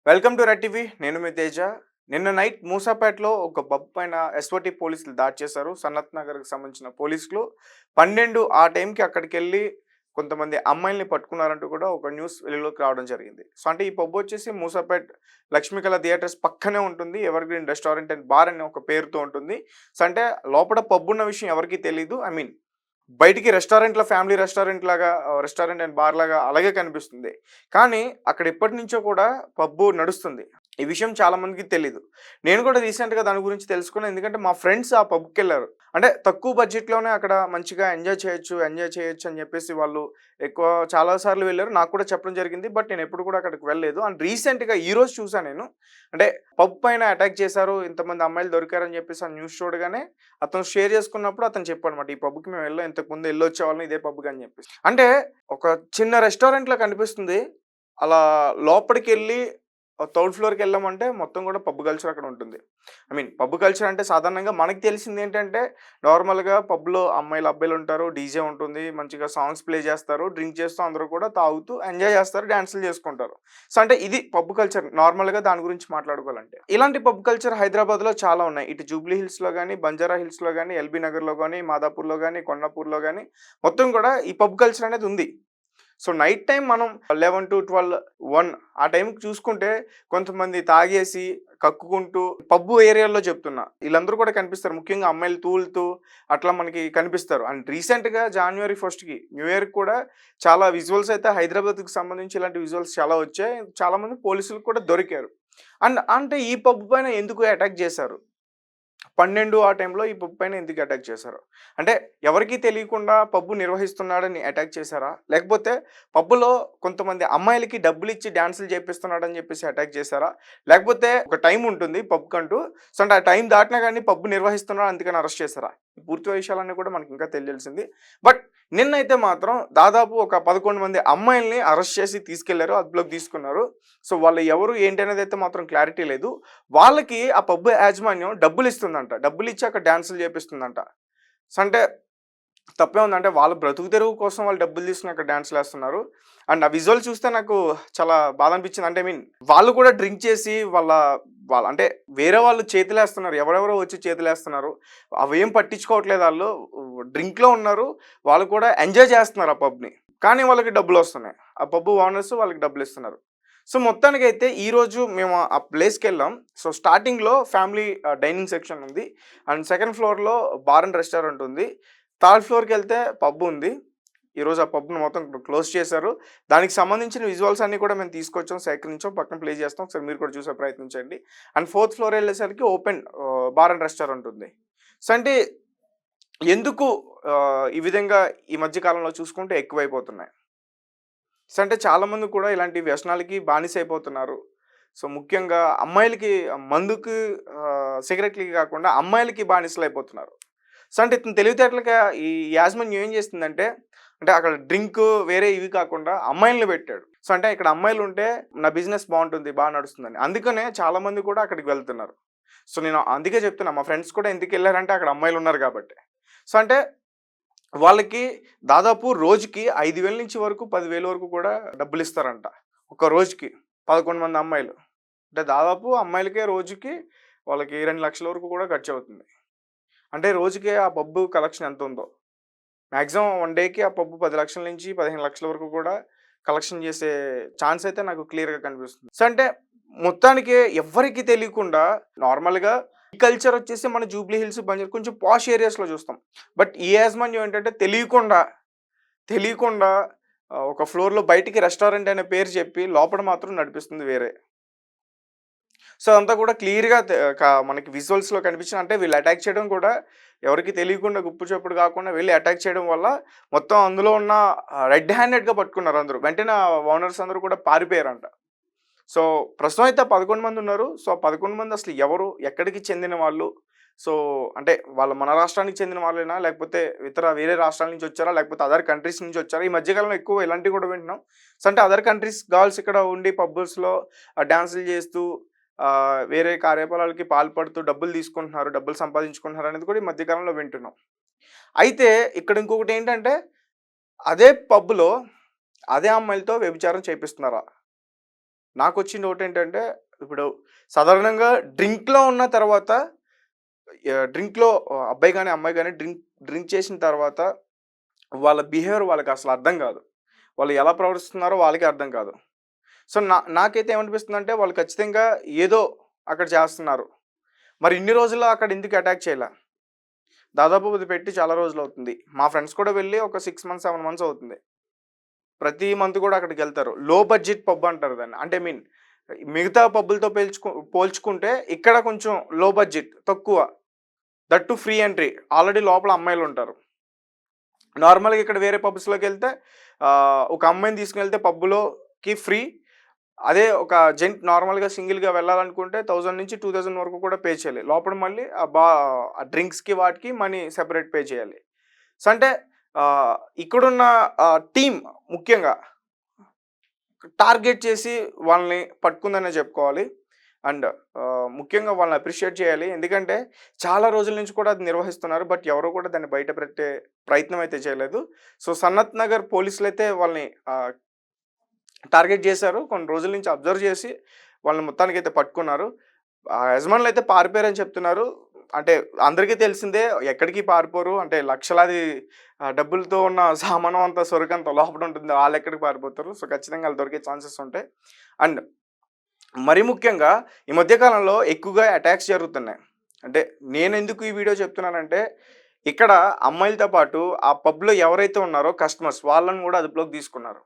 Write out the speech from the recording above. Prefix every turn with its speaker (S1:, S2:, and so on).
S1: Welcome to red TV. నేను మీ తేజ. నిన్న night మూసాపేటలో ఒక పబ్ పైన ఎస్ఓటి పోలీసులు దాడి చేశారు. సనత్ నగర్కి సంబంధించిన పోలీసులు 12 ఆ టైంకి అక్కడికెళ్ళి కొంతమంది అమ్మాయిల్ని పట్టుకున్నారంటూ కూడా ఒక న్యూస్ వెలుగులోకి రావడం జరిగింది. సో అంటే ఈ పబ్ వచ్చేసి మూసాపేట్ లక్ష్మీకళ థియేటర్స్ పక్కనే ఉంటుంది. Ever green restaurant and bar అనే ఒక పేరుతో ఉంటుంది. సో అంటే లోపల పబ్ ఉన్న విషయం ఎవరికీ తెలీదు. బయటికి రెస్టారెంట్‌లా ఫ్యామిలీ రెస్టారెంట్ లాగా రెస్టారెంట్ అండ్ బార్ లాగా అలాగే కనిపిస్తుంది. కానీ అక్కడ ఎప్పటినుంచో కూడా పబ్బు నడుస్తుంది. ఈ విషయం చాలా మందికి తెలీదు. నేను కూడా రీసెంట్‌గా దాని గురించి తెలుసుకున్నాను. ఎందుకంటే మా ఫ్రెండ్స్ ఆ పబ్‌కెళ్లారు. అంటే తక్కువ బడ్జెట్‌లోనే అక్కడ మంచిగా ఎంజాయ్ చేయొచ్చు అని చెప్పేసి వాళ్ళు ఎక్కువ చాలా సార్లు వెళ్లారు. నాకు కూడా చెప్పడం జరిగింది. బట్ నేను ఎప్పుడు కూడా అక్కడికి వెళ్ళలేదు. అండ్ రీసెంట్‌గా ఈరోజు చూసాను నేను. అంటే పబ్ పైన అటాక్ చేశారు. ఇంతమంది అమ్మాయిలు దొరికారని చెప్పేసి ఆ న్యూస్ చూడగానే అతను షేర్ చేసుకున్నప్పుడు అతను చెప్పాడన్నమాట. ఈ పబ్‌కి మేము వెళ్ళాం. ఇంతకుముందు ఎళ్ళొచ్చేవాళ్ళం ఇదే పబ్‌కి అని చెప్పేసి. అంటే ఒక చిన్న రెస్టారెంట్‌లా కనిపిస్తుంది. అలా లోపలికెళ్ళి థర్డ్ ఫ్లోర్‌కెళ్ళామంటే మొత్తం కూడా పబ్ కల్చర్ అక్కడ ఉంటుంది. పబ్ కల్చర్ అంటే సాధారణంగా మనకు తెలిసిందేంటంటే నార్మల్‌గా పబ్‌లో అమ్మాయిలు, అబ్బాయిలు ఉంటారు. డీజే ఉంటుంది. మంచిగా సాంగ్స్ ప్లే చేస్తారు. డ్రింక్ చేస్తూ అందరూ కూడా తాగుతూ ఎంజాయ్ చేస్తారు. డాన్సులు చేసుకుంటారు. సో అంటే ఇది పబ్ కల్చర్ నార్మల్‌గా దాని గురించి మాట్లాడుకోవాలంటే. ఇలాంటి పబ్ కల్చర్ హైదరాబాద్‌లో చాలా ఉన్నాయి. ఇటు జూబ్లీ హిల్స్‌లో గాని, బంజారా హిల్స్‌లో గాని, ఎల్బీ నగర్‌లో గాని, మాదాపూర్‌లో గాని, కొండాపూర్‌లో గాని మొత్తం కూడా ఈ పబ్ కల్చర్ అనేది ఉంది. సో నైట్ టైం మనం 11-12, 1 ఆ టైంకి చూసుకుంటే కొంతమంది తాగేసి కక్కుకుంటూ పబ్బు ఏరియాలో చెప్తున్నా వీళ్ళందరూ కూడా కనిపిస్తారు. ముఖ్యంగా అమ్మాయిలు తూలుతూ అట్లా మనకి కనిపిస్తారు. అండ్ రీసెంట్‌గా జాన్యువరి 1కి న్యూ ఇయర్‌కి కూడా చాలా విజువల్స్ అయితే హైదరాబాద్‌కి సంబంధించి ఇలాంటి విజువల్స్ చాలా వచ్చాయి. చాలామంది పోలీసులకు కూడా దొరికారు. అండ్ అంటే ఈ పబ్ పైన ఎందుకు అటాక్ చేశారు? 12 ఆ టైంలో ఈ పబ్ పైన ఎందుకు అటాక్ చేశారు? అంటే ఎవరికీ తెలియకుండా పబ్బు నిర్వహిస్తున్నాడని అటాక్ చేశారా? లేకపోతే పబ్బులో కొంతమంది అమ్మాయిలకి డబ్బులిచ్చి డాన్సులు చేపిస్తున్నాడని చెప్పేసి అటాక్ చేశారా? లేకపోతే ఒక టైం ఉంటుంది పబ్‌కంటూ. సో, అంటే ఆ టైం దాటినా గాని పబ్బు నిర్వహిస్తున్నాడు అందుకని అరెస్ట్ చేశారా? ఈ పూర్తి విషయాలన్నీ కూడా మనకి ఇంకా తెలియాల్సింది. బట్ నిన్నైతే మాత్రం దాదాపు ఒక 11 మంది అమ్మాయిల్ని అరెస్ట్ చేసి తీసుకెళ్లారు. అదుపులోకి తీసుకున్నారు. సో, వాళ్ళు ఎవరు ఏంటి అనేదైతే మాత్రం క్లారిటీ లేదు. వాళ్ళకి ఆ పబ్ యాజమాన్యం డబ్బులిస్తుందంట. డబ్బులిచ్చి అక్కడ డాన్సులు చేపిస్తుందంట. సో, అంటే తప్పేముందంటే వాళ్ళ బ్రతుకు తెరువు కోసం వాళ్ళు డబ్బులు తీసుకొని అక్కడ డాన్సులేస్తున్నారు. అండ్ ఆ విజువల్ చూస్తే నాకు చాలా బాధ అనిపించింది. అంటే వాళ్ళు కూడా డ్రింక్ చేసి వాళ్ళ అంటే వేరే వాళ్ళు చేతులేస్తున్నారు. ఎవరెవరో వచ్చి చేతులేస్తున్నారు. అవేం పట్టించుకోవట్లేదు ఆళ్ళు. డ్రింక్‌లో ఉన్నారు. వాళ్ళు కూడా ఎంజాయ్ చేస్తున్నారు ఆ పబ్‌ని. కానీ వాళ్ళకి డబ్బులొస్తున్నాయి. ఆ పబ్ ఓనర్స్ వాళ్ళకి డబ్బులిస్తున్నారు. సో, మొత్తానికైతే ఈరోజు మేము ఆ ప్లేస్‌కెళ్ళాం. సో, స్టార్టింగ్‌లో ఫ్యామిలీ డైనింగ్ సెక్షన్ ఉంది. అండ్ సెకండ్ ఫ్లోర్‌లో బార్ అండ్ రెస్టారెంట్ ఉంది. థర్డ్ ఫ్లోర్‌కెళ్తే పబ్ ఉంది. ఈరోజు ఆ పబ్‌ని మొత్తం క్లోజ్ చేశారు. దానికి సంబంధించిన విజువల్స్ అన్నీ కూడా మేము తీసుకొచ్చాం, సేకరించాం. పక్కన ప్లే చేస్తాం. ఒకసారి మీరు కూడా చూసే ప్రయత్నించండి. అండ్ ఫోర్త్ ఫ్లోర్ ఎళ్ళేసరికి ఓపెన్ బార్ అండ్ రెస్టారెంట్ ఉంది. సో, అంటే ఎందుకు ఈ విధంగా ఈ మధ్య కాలంలో చూసుకుంటే ఎక్కువైపోతున్నాయి. సో, అంటే చాలామంది కూడా ఇలాంటి వ్యసనాలకి బానిసైపోతున్నారు. సో, ముఖ్యంగా అమ్మాయిలకి మందుకి సిగరెట్‌లకి కాకుండా అమ్మాయిలకి బానిసలైపోతున్నారు. సో, అంటే ఇతను తెలివితేటలుగా ఈ యాజమాన్యం ఏం చేస్తుందంటే, అంటే అక్కడ డ్రింకు వేరే ఇవి కాకుండా అమ్మాయిల్ని పెట్టాడు. సో, అంటే ఇక్కడ అమ్మాయిలుంటే నా బిజినెస్ బావుంటుంది, నడుస్తుందని. అందుకనే చాలామంది కూడా అక్కడికి వెళ్తున్నారు. సో, నేను అందుకే చెప్తున్నా మా ఫ్రెండ్స్ కూడా ఎందుకెళ్లారంటే అక్కడ అమ్మాయిలున్నారు కాబట్టి. సో, అంటే వాళ్ళకి దాదాపు రోజుకి 5,000 నుంచి వరకు 10,000 వరకు కూడా డబ్బులిస్తారంట. ఒక రోజుకి 11 మంది అమ్మాయిలు. అంటే దాదాపు అమ్మాయిలకే రోజుకి వాళ్ళకి 2,00,000 వరకు కూడా ఖర్చవుతుంది. అంటే రోజుకి ఆ పబ్బు కలెక్షన్ ఎంతుందో. మాక్సిమం 1 డేకి ఆ పబ్బు 10,00,000 నుంచి 15,00,000 వరకు కూడా కలెక్షన్ చేసే ఛాన్స్ అయితే నాకు క్లియర్‌గా కనిపిస్తుంది. సో, అంటే మొత్తానికి ఎవ్వరికీ తెలియకుండా నార్మల్‌గా ఈ కల్చర్ వచ్చేసి మన జూబ్లీ హిల్స్, బంజారా కొంచెం పాష్ ఏరియాస్‌లో చూస్తాం. బట్ ఈ యాజమాన్యం ఏంటంటే తెలియకుండా ఒక ఫ్లోర్‌లో బయటికి రెస్టారెంట్ అనే పేరు చెప్పి లోపల మాత్రం నడిపిస్తుంది వేరే. సో, అదంతా కూడా క్లియర్‌గా మనకి విజువల్స్‌లో కనిపించింది. అంటే వీళ్ళు అటాక్ చేయడం కూడా ఎవరికీ తెలియకుండా గుప్పు చప్పుడు కాకుండా వెళ్లి అటాక్ చేయడం వల్ల మొత్తం అందులో ఉన్న రెడ్ హ్యాండెడ్‌గా పట్టుకున్నారు అందరూ. వెంటనే ఓనర్స్ అందరూ కూడా పారిపోయారంట. సో, ప్రస్తుతం అయితే 11 మంది ఉన్నారు. సో, ఆ 11 మంది అసలు ఎవరు? ఎక్కడికి చెందిన వాళ్ళు? సో, అంటే వాళ్ళు మన రాష్ట్రానికి చెందిన వాళ్ళేనా? లేకపోతే వేరే రాష్ట్రాల నుంచి వచ్చారా? లేకపోతే అదర్ కంట్రీస్ నుంచి వచ్చారా? ఈ మధ్య కాలంలో ఎక్కువ ఇలాంటివి కూడా వింటున్నాం. సో, అంటే అదర్ కంట్రీస్ గర్ల్స్ ఇక్కడ ఉండి పబ్బుల్స్‌లో డాన్సులు చేస్తూ వేరే కార్యకలాపాలకి పాల్పడుతూ డబ్బులు తీసుకుంటున్నారు, డబ్బులు సంపాదించుకుంటున్నారు అనేది కూడా ఈ మధ్య కాలంలో వింటున్నాం. అయితే ఇక్కడ ఇంకొకటేంటంటే అదే పబ్‌లో అదే అమ్మాయిలతో వ్యభిచారం చేపిస్తున్నారా? నాకొచ్చిన డౌటేంటంటే, ఇప్పుడు సాధారణంగా డ్రింక్‌లో ఉన్న తర్వాత డ్రింక్‌లో అబ్బాయి గాని, అమ్మాయి గాని డ్రింక్ చేసిన తర్వాత వాళ్ళ బిహేవియర్ వాళ్ళకసలు అర్థం గాదు. వాళ్ళు ఎలా ప్రవర్తిస్తున్నారో వాళ్ళకే అర్థం కాదు. సో, నాకైతే ఏమనిపిస్తుందంటే వాళ్ళు ఖచ్చితంగా ఏదో అక్కడ చేస్తున్నారు. మరి ఇన్ని రోజుల్లో అక్కడ ఎందుకు అటాక్ చేయలా? దాదాపు ఇది పెట్టి చాలా రోజులవుతుంది. మా ఫ్రెండ్స్ కూడా వెళ్ళి ఒక 6 మంత్స్, 7 మంత్స్ అవుతుంది. ప్రతి మంత్ కూడా అక్కడికెళ్తారు. లో బడ్జెట్ పబ్ అంటారు దాన్ని. అంటే మిగతా పబ్బులతో పోల్చుకుంటే ఇక్కడ కొంచెం లో బడ్జెట్ తక్కువ. That two free entry. Already లోపల అమ్మాయిలుంటారు. నార్మల్‌గా ఇక్కడ వేరే పబ్స్‌లోకెళ్తే ఒక అమ్మాయిని తీసుకెళ్తే పబ్బులోకి ఫ్రీ. అదే ఒక నార్మల్‌గా సింగిల్‌గా వెళ్ళాలనుకుంటే 1000-2000 వరకు కూడా పే చేయాలి. లోపల మళ్ళీ ఆ డ్రింక్స్‌కి వాటికి మనీ సెపరేట్ పే చేయాలి. సో, అంటే ఇక్కడున్న టీమ్ ముఖ్యంగా టార్గెట్ చేసి వాళ్ళని పట్టుకుందనే చెప్పుకోవాలి. అండ్ ముఖ్యంగా వాళ్ళని అప్రిషియేట్ చేయాలి. ఎందుకంటే చాలా రోజుల నుంచి కూడా అది నిర్వహిస్తున్నారు. బట్ ఎవరు కూడా దాన్ని బయట పెట్టే ప్రయత్నం అయితే చేయలేదు. సో, సనత్ నగర్ పోలీసులైతే వాళ్ళని టార్గెట్ చేశారు. కొన్ని రోజుల నుంచి అబ్జర్వ్ చేసి వాళ్ళని మొత్తానికైతే పట్టుకున్నారు. యజమానులైతే పారిపోయారని చెప్తున్నారు. అంటే అందరికీ తెలిసిందే, ఎక్కడికి పారిపోరు. అంటే లక్షలాది డబ్బులతో ఉన్న సామానం అంతా సరుకంతా లోపట ఉంటుంది. ఆళ్ళెక్కడికి పారిపోతారు. సో, ఖచ్చితంగా ఆళ్ళు దొరికే ఛాన్సెస్ ఉంటాయి. అండ్ మరి ముఖ్యంగా ఈ మధ్య కాలంలో ఎక్కువగా అటాక్స్ జరుగుతున్నాయి. అంటే నేనెందుకు ఈ వీడియో చెప్తున్నానంటే, ఇక్కడ అమ్మాయిలతో పాటు ఆ పబ్‌లో ఎవరైతే ఉన్నారో కస్టమర్స్ వాళ్ళని కూడా అదుపులోకి తీసుకున్నారు.